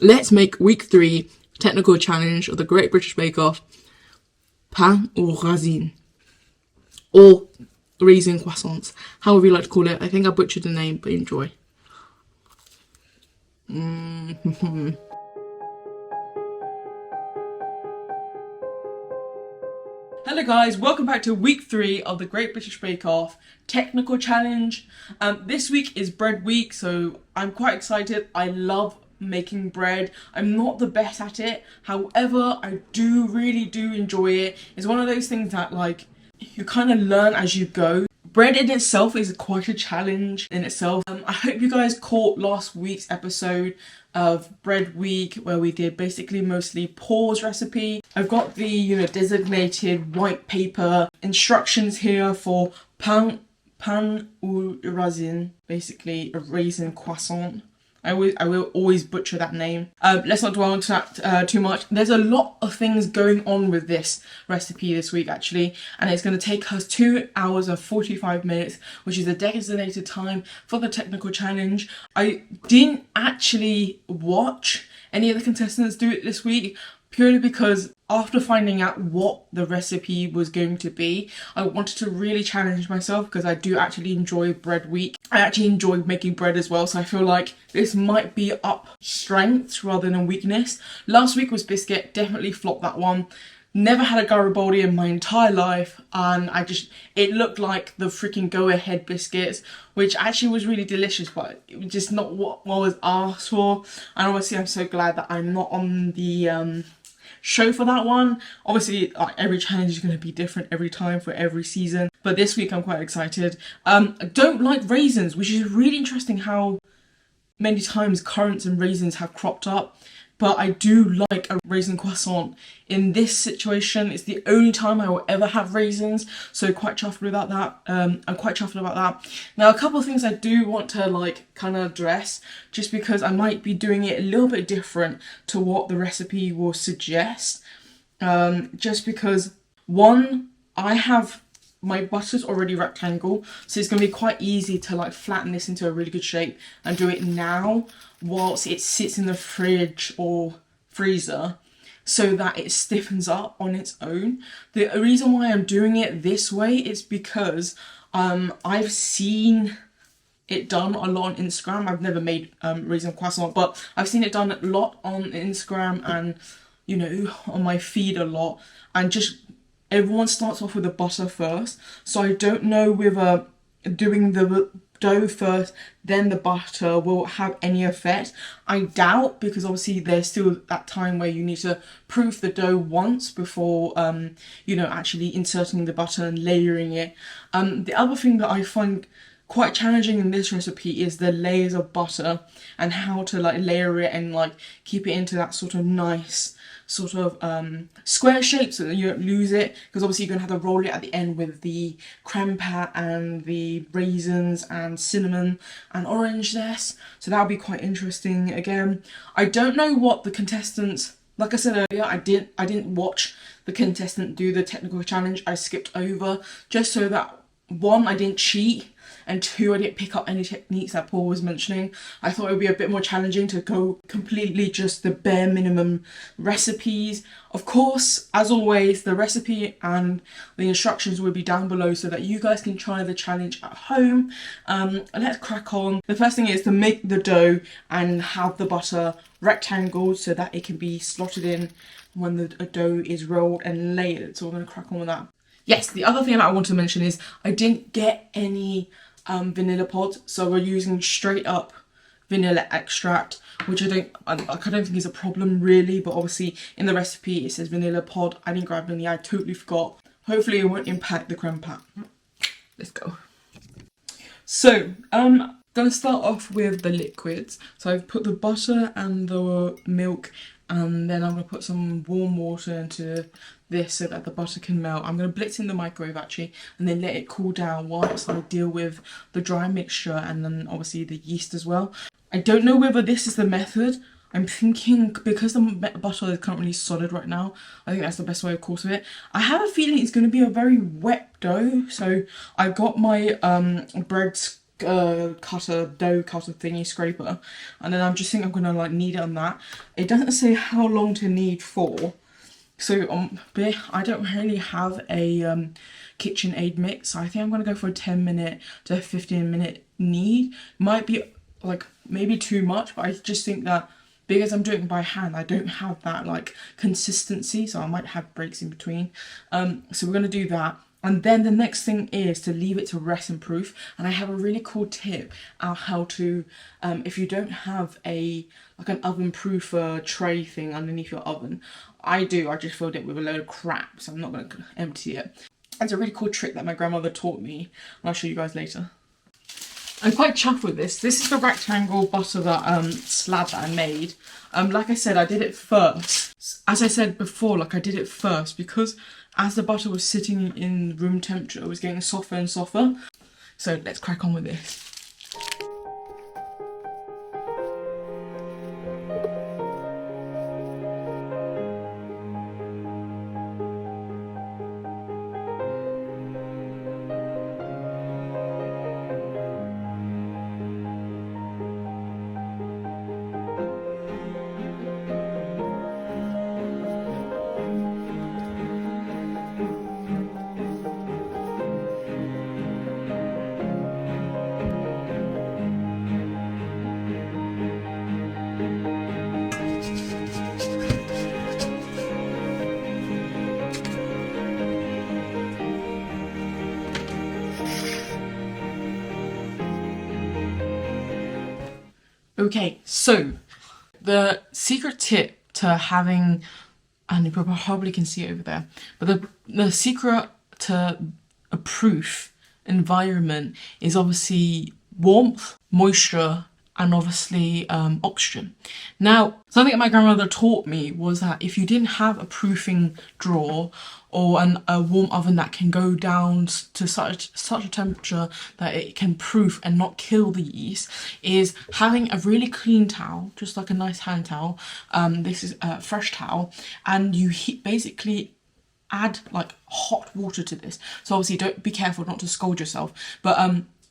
let's make week 3 technical challenge of the Great British Bake Off, Pain Aux Raisin, or raisin croissants, however you like to call it. I think I butchered the name, but enjoy. Hello guys, welcome back to week 3 of the Great British Bake Off technical challenge. This week is bread week, so I'm quite excited. I love making bread. I'm not the best at it, however I really do enjoy it. It's one of those things that like you kind of learn as you go. Bread in itself is quite a challenge in itself. I hope you guys caught last week's episode of bread week where we did basically mostly Paul's recipe. I've got the designated white paper instructions here for pain aux raisin, basically a raisin croissant. I will always butcher that name. Let's not dwell on that too much. There's a lot of things going on with this recipe this week actually, and it's going to take us 2 hours and 45 minutes, which is the designated time for the technical challenge. I didn't actually watch any of the contestants do it this week, purely because after finding out what the recipe was going to be, I wanted to really challenge myself because I do actually enjoy bread week. I actually enjoy making bread as well, so I feel like this might be up strengths rather than weakness. Last week was biscuit, definitely flopped that one. Never had a Garibaldi in my entire life, and it looked like the freaking go-ahead biscuits, which actually was really delicious, but it was just not what I was asked for. And obviously I'm so glad that I'm not on the show for that one. Obviously every challenge is going to be different every time for every season, but this week I'm quite excited. I don't like raisins, which is really interesting how many times currants and raisins have cropped up, but I do like a raisin croissant. In this situation, it's the only time I will ever have raisins, so quite chuffed about that. I'm quite chuffed about that. Now, a couple of things I do want to kind of address, just because I might be doing it a little bit different to what the recipe will suggest. Just because, one, I have my butter's already rectangle, so it's going to be quite easy to flatten this into a really good shape and do it now whilst it sits in the fridge or freezer, so that it stiffens up on its own. The reason why I'm doing it this way is because I've seen it done a lot on Instagram. I've never made raisin croissant, but I've seen it done a lot on Instagram and on my feed a lot, and just everyone starts off with the butter first. So I don't know whether doing the dough first then the butter will have any effect. I doubt, because obviously there's still that time where you need to proof the dough once before actually inserting the butter and layering it. The other thing that I find quite challenging in this recipe is the layers of butter and how to layer it and keep it into that sort of nice sort of square shape so that you don't lose it, because obviously you're going to have to roll it at the end with the crème pat and the raisins and cinnamon and orange zest. So that'll be quite interesting. Again, I don't know what the contestants, like I said earlier, I didn't watch the contestant do the technical challenge. I skipped over just so that, one, I didn't cheat, and two, I didn't pick up any techniques that Paul was mentioning. I thought it would be a bit more challenging to go completely just the bare minimum recipes. Of course, as always, the recipe and the instructions will be down below so that you guys can try the challenge at home. Let's crack on. The first thing is to make the dough and have the butter rectangled so that it can be slotted in when the dough is rolled and layered. So we're going to crack on with that. Yes, the other thing that I want to mention is I didn't get any vanilla pods, so we're using straight up vanilla extract, which I don't think is a problem really, but obviously in the recipe it says vanilla pod. I didn't grab any, I totally forgot. Hopefully it won't impact the creme pat. Let's go. So I'm gonna start off with the liquids. So I've put the butter and the milk, and then I'm gonna put some warm water into this so that the butter can melt. I'm going to blitz in the microwave actually and then let it cool down whilst I deal with the dry mixture and then obviously the yeast as well. I don't know whether this is the method. I'm thinking because the butter is currently solid right now, I think that's the best way of course of it. I have a feeling it's going to be a very wet dough, so I've got my bread dough cutter thingy scraper, and then I'm just thinking I'm gonna like knead it on that. It doesn't say how long to knead for, so but I don't really have a KitchenAid mix, so I think I'm gonna go for a 10-minute to 15-minute knead. Might be like maybe too much, but I just think that because I'm doing it by hand, I don't have that like consistency, so I might have breaks in between. So we're gonna do that. And then the next thing is to leave it to rest and proof. And I have a really cool tip on how to, if you don't have an oven proof tray thing underneath your oven. I just filled it with a load of crap, so I'm not going to empty it. It's a really cool trick that my grandmother taught me, and I'll show you guys later. I'm quite chuffed with this. This is the rectangle butter that slab that I made. Like I said, I did it first. As I said before, like I did it first because as the butter was sitting in room temperature, it was getting softer and softer. So let's crack on with this. Okay, so the secret tip to having, and you probably can see it over there, but the secret to a proof environment is obviously warmth, moisture, and obviously oxygen. Now, something that my grandmother taught me was that if you didn't have a proofing drawer or a warm oven that can go down to such a temperature that it can proof and not kill the yeast, is having a really clean towel, just like a nice hand towel. This is a fresh towel, and you basically add like hot water to this. So obviously don't be careful not to scald yourself, but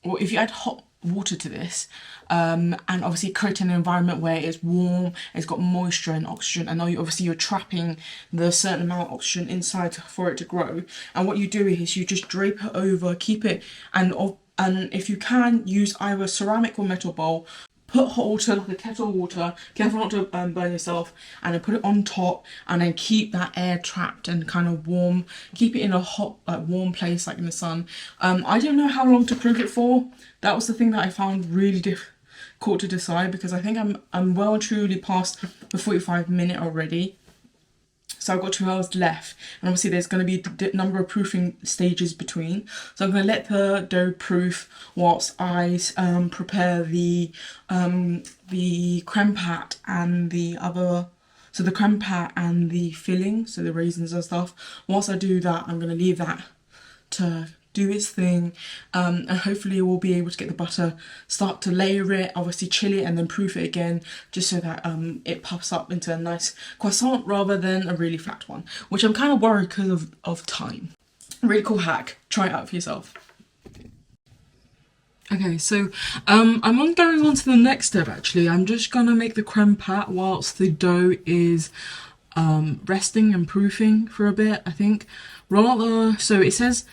well, if you add hot water to this and obviously create an environment where it's warm, it's got moisture and oxygen, and obviously you're trapping the certain amount of oxygen inside for it to grow. And what you do is you just drape it over, keep it, and if you can, use either ceramic or metal bowl. Put hot water, like a kettle of water, careful not to burn yourself, and then put it on top, and then keep that air trapped and kind of warm. Keep it in a hot, warm place, like in the sun. I don't know how long to proof it for. That was the thing that I found really difficult to decide, because I think I'm well and truly past the 45-minute already. So I've got 2 hours left, and obviously there's going to be a number of proofing stages between. So I'm going to let the dough proof whilst I prepare the crème pat and the other. So the crème pat and the filling, so the raisins and stuff. Whilst I do that, I'm going to leave that to do its thing, and hopefully we'll be able to get the butter, start to layer it, obviously chill it, and then proof it again, just so that it puffs up into a nice croissant rather than a really flat one, which I'm kind of worried because of time. Really cool hack, try it out for yourself. Okay, so I'm going on to the next step. Actually, I'm just gonna make the crème pat whilst the dough is resting and proofing for a bit. I think roll out so it says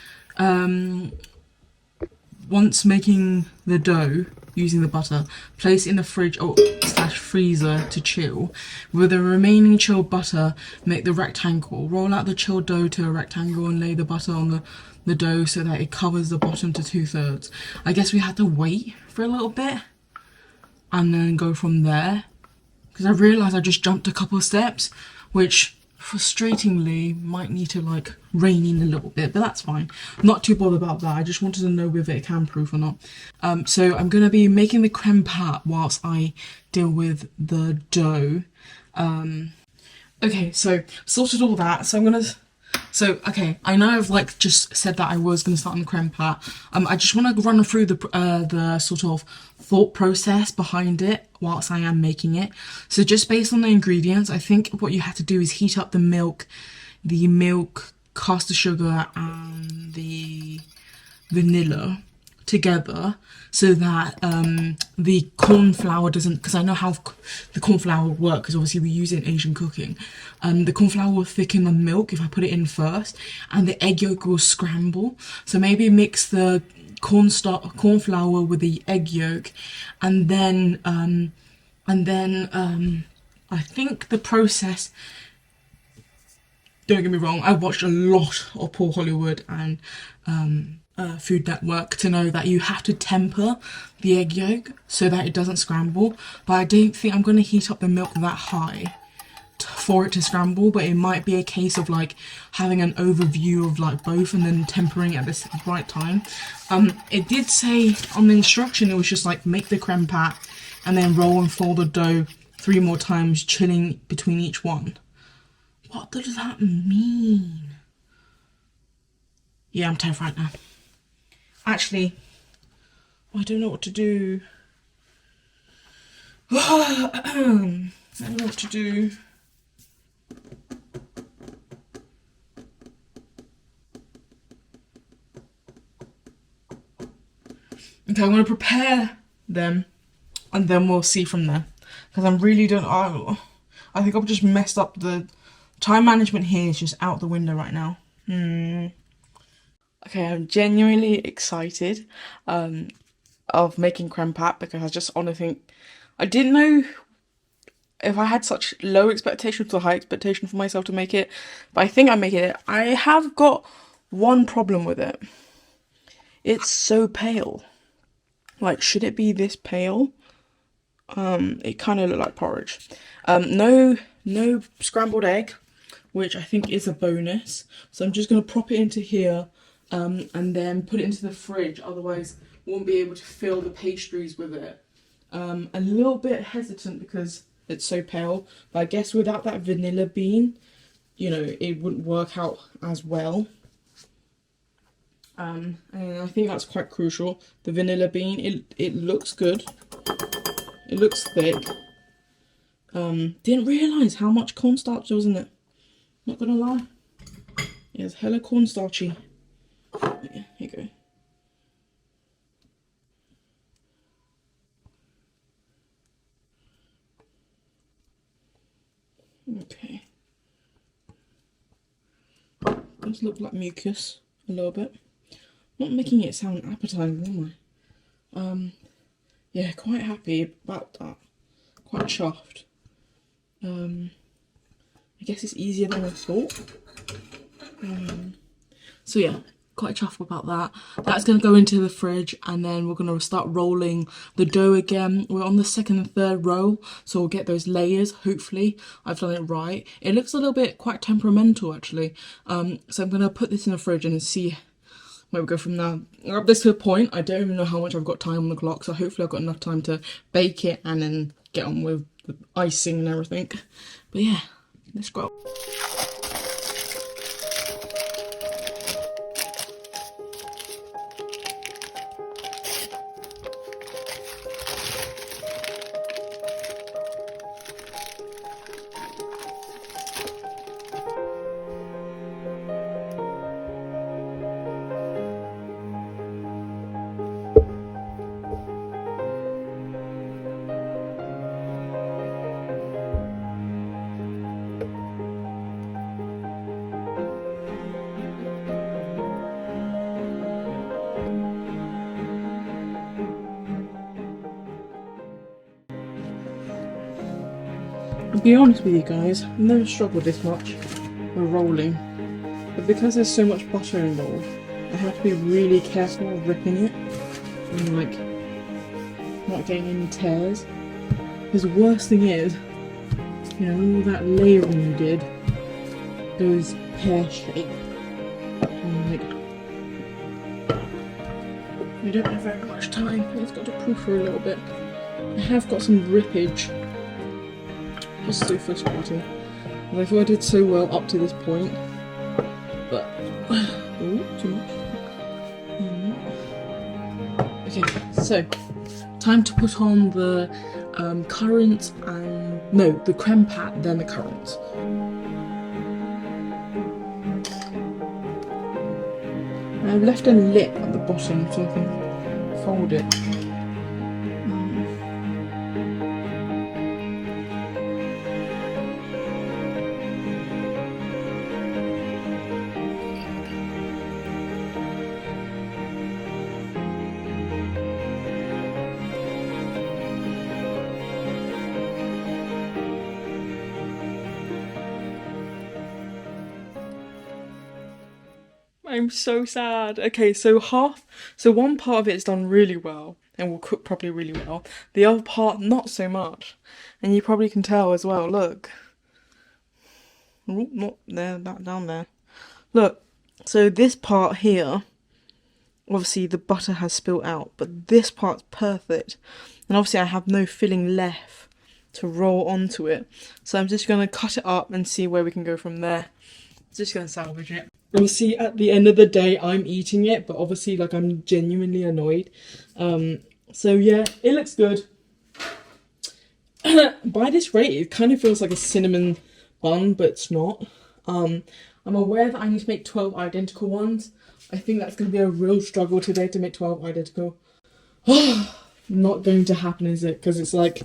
once making the dough using the butter, place in the fridge or / freezer to chill. With the remaining chilled butter, make the rectangle. Roll out the chilled dough to a rectangle and lay the butter on the dough so that it covers the bottom to 2/3. I guess we had to wait for a little bit and then go from there, because I realised I just jumped a couple of steps, which frustratingly might need to like rein in a little bit, but that's fine. I'm not too bothered about that. I just wanted to know whether it can proof or not. So I'm going to be making the crème pat whilst I deal with the dough. Okay, so sorted all that. So okay, I know I've like just said that I was going to start on the crème pat. I just want to run through the sort of thought process behind it whilst I am making it. So just based on the ingredients, I think what you have to do is heat up the milk, caster sugar, and the vanilla together so that the corn flour doesn't, because I know how the corn flour will work, because obviously we use it in Asian cooking. The corn flour will thicken the milk if I put it in first, and the egg yolk will scramble. So maybe mix the corn flour with the egg yolk, and then I think the process, don't get me wrong, I watched a lot of Paul Hollywood and Food Network to know that you have to temper the egg yolk so that it doesn't scramble. But I don't think I'm going to heat up the milk that high for it to scramble, but it might be a case of like having an overview of like both and then tempering at this right time. It did say on the instruction, it was just like make the creme pat and then roll and fold the dough 3 more times, chilling between each one. What does that mean? Yeah, I'm terrified now. Actually, I don't know what to do. I don't know what to do. Okay, I'm going to prepare them and then we'll see from there. Because I really don't... I think I've just messed up the... Time management here is just out the window right now. Okay, I'm genuinely excited of making creme pat, because I just honestly think... I didn't know if I had such low expectations or high expectation for myself to make it, but I think I'm making it. I have got one problem with it. It's so pale. Like, should it be this pale? It kind of looked like porridge. No scrambled egg, which I think is a bonus. So I'm just going to prop it into here and then put it into the fridge. Otherwise, I won't be able to fill the pastries with it. A little bit hesitant because it's so pale. But I guess without that vanilla bean, you know, it wouldn't work out as well. And I think that's quite crucial. The vanilla bean, it looks good. It looks thick. Didn't realise how much cornstarch there was in it. Not gonna lie. Yeah, it's hella cornstarchy. Yeah, here you go. Okay. Does look like mucus a little bit. Not making it sound appetizing, am I? Yeah, quite happy about that. Quite chuffed. I guess it's easier than I thought. So yeah, quite chuffed about that. That's going to go into the fridge, and then we're going to start rolling the dough again. We're on the second and third roll, so we'll get those layers. Hopefully I've done it right. It looks a little bit quite temperamental actually. So I'm going to put this in the fridge and see where we go from now. Up this to a point, I don't even know how much I've got time on the clock, so hopefully I've got enough time to bake it and then get on with the icing and everything. But yeah, let's go. To be honest with you guys, I've never struggled this much with rolling, but because there's so much butter involved, I have to be really careful of ripping it and like not getting any tears. Because the worst thing is, you know, all that layering you did goes pear-shaped. And like, we don't have very much time. It's got to proof for a little bit. I have got some rippage. Just so frustrating. And I thought I did so well up to this point, but oh, too much. Okay, so time to put on the currants and no, the creme pat, then the currants. I've left a lip at the bottom so I can fold it. I'm so sad. Okay, so one part of it is done really well and will cook probably really well. The other part, not so much. And you probably can tell as well, look. Ooh, not there, that down there. Look, so this part here, obviously the butter has spilled out, but this part's perfect. And obviously I have no filling left to roll onto it. So I'm just going to cut it up and see where we can go from there. Just going to salvage it. Obviously, at the end of the day, I'm eating it, but obviously, like, I'm genuinely annoyed. So yeah, it looks good. By this rate, it kind of feels like a cinnamon bun, but it's not. I'm aware that I need to make 12 identical ones. I think that's going to be a real struggle today to make 12 identical. Not going to happen, is it? Because it's, like,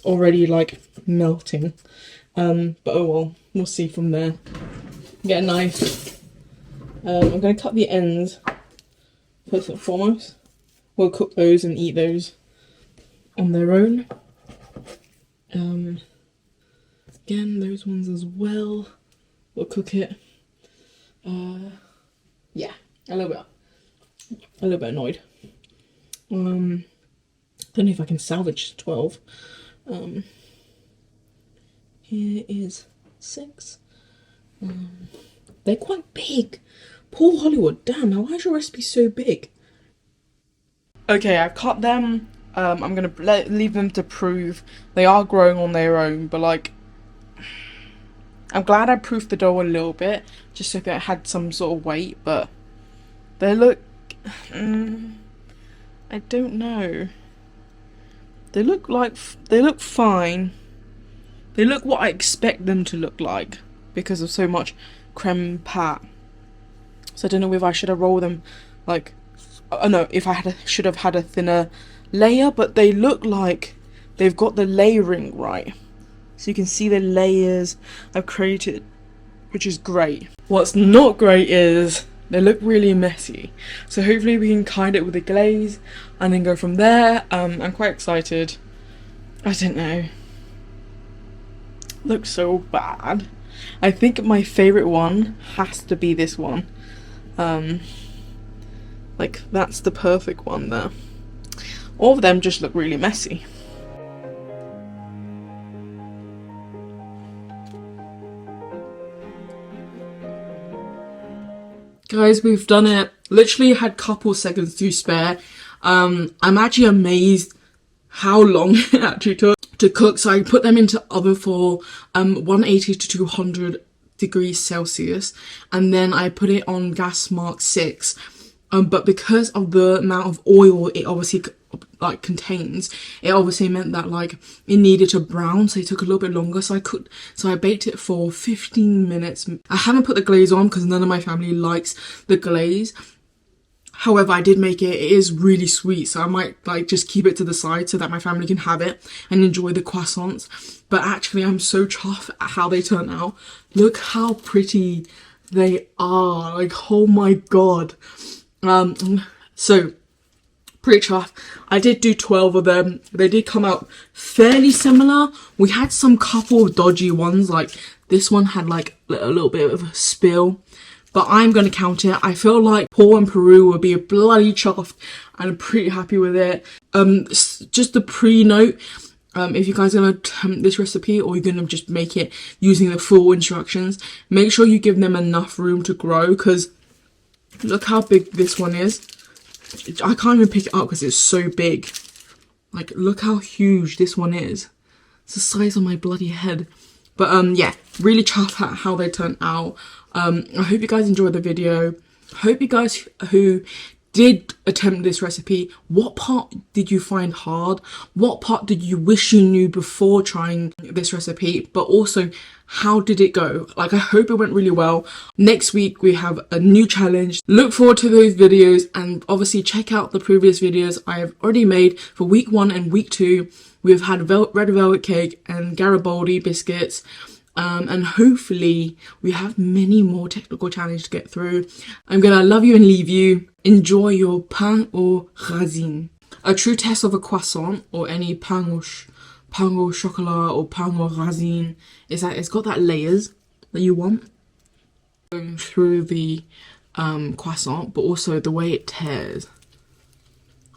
already, like, melting. But oh well, we'll see from there. Get a knife. I'm going to cut the ends first and foremost. We'll cook those and eat those on their own. Again, those ones as well. We'll cook it. Yeah, a little bit annoyed. Don't know if I can salvage 12. Here is 6. They're quite big. Poor Hollywood, damn, now why is your recipe so big? Okay, I've cut them. I'm gonna leave them to prove. They are growing on their own, but like, I'm glad I proofed the dough a little bit, just so that it had some sort of weight, but they look, I don't know. They look fine. They look what I expect them to look like because of so much creme pat. So I don't know if I should have rolled them like, no, if I should have had a thinner layer, but they look like they've got the layering right. So you can see the layers I've created, which is great. What's not great is they look really messy. So hopefully we can kind it with a glaze and then go from there. I'm quite excited. I don't know. Looks so bad. I think my favourite one has to be this one. Like, that's the perfect one there. All of them just look really messy. Guys, we've done it. Literally had a couple seconds to spare. I'm actually amazed how long it actually took to cook. So I put them into oven for 180 to 200 degrees Celsius, and then I put it on gas mark 6. But because of the amount of oil it obviously like contains, it obviously meant that like it needed to brown, so it took a little bit longer. So I baked it for 15 minutes. I haven't put the glaze on because none of my family likes the glaze. However, I did make it. It is really sweet, so I might like just keep it to the side so that my family can have it and enjoy the croissants. But actually, I'm so chuffed at how they turn out. Look how pretty they are. Like, oh my god. So pretty chuffed. I did do 12 of them. They did come out fairly similar. We had some couple of dodgy ones, like this one had like a little bit of a spill, but I'm going to count it. I feel like Paul and Peru will be bloody chuffed, and I'm pretty happy with it. Just a pre-note, if you guys are going to attempt this recipe or you're going to just make it using the full instructions, make sure you give them enough room to grow, because look how big this one is. I can't even pick it up because it's so big. Like, look how huge this one is. It's the size of my bloody head. But yeah, really chuffed at how they turned out. I hope you guys enjoyed the video. I hope you guys who did attempt this recipe, what part did you find hard? What part did you wish you knew before trying this recipe? But also, how did it go? Like, I hope it went really well. Next week we have a new challenge. Look forward to those videos, and obviously check out the previous videos I have already made for week 1 and week 2. We've had red velvet cake and Garibaldi biscuits. And hopefully we have many more technical challenges to get through. I'm gonna love you and leave you. Enjoy your pain aux raisin. A true test of a croissant or any pain au chocolat or pain aux raisin is that it's got that layers that you want going through the croissant, but also the way it tears.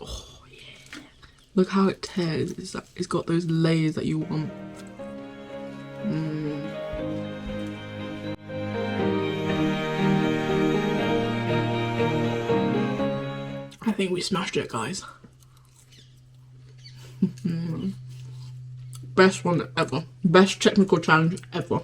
Oh yeah, look how it tears. It's got those layers that you want. I think we smashed it, guys. Best one ever. Best technical challenge ever.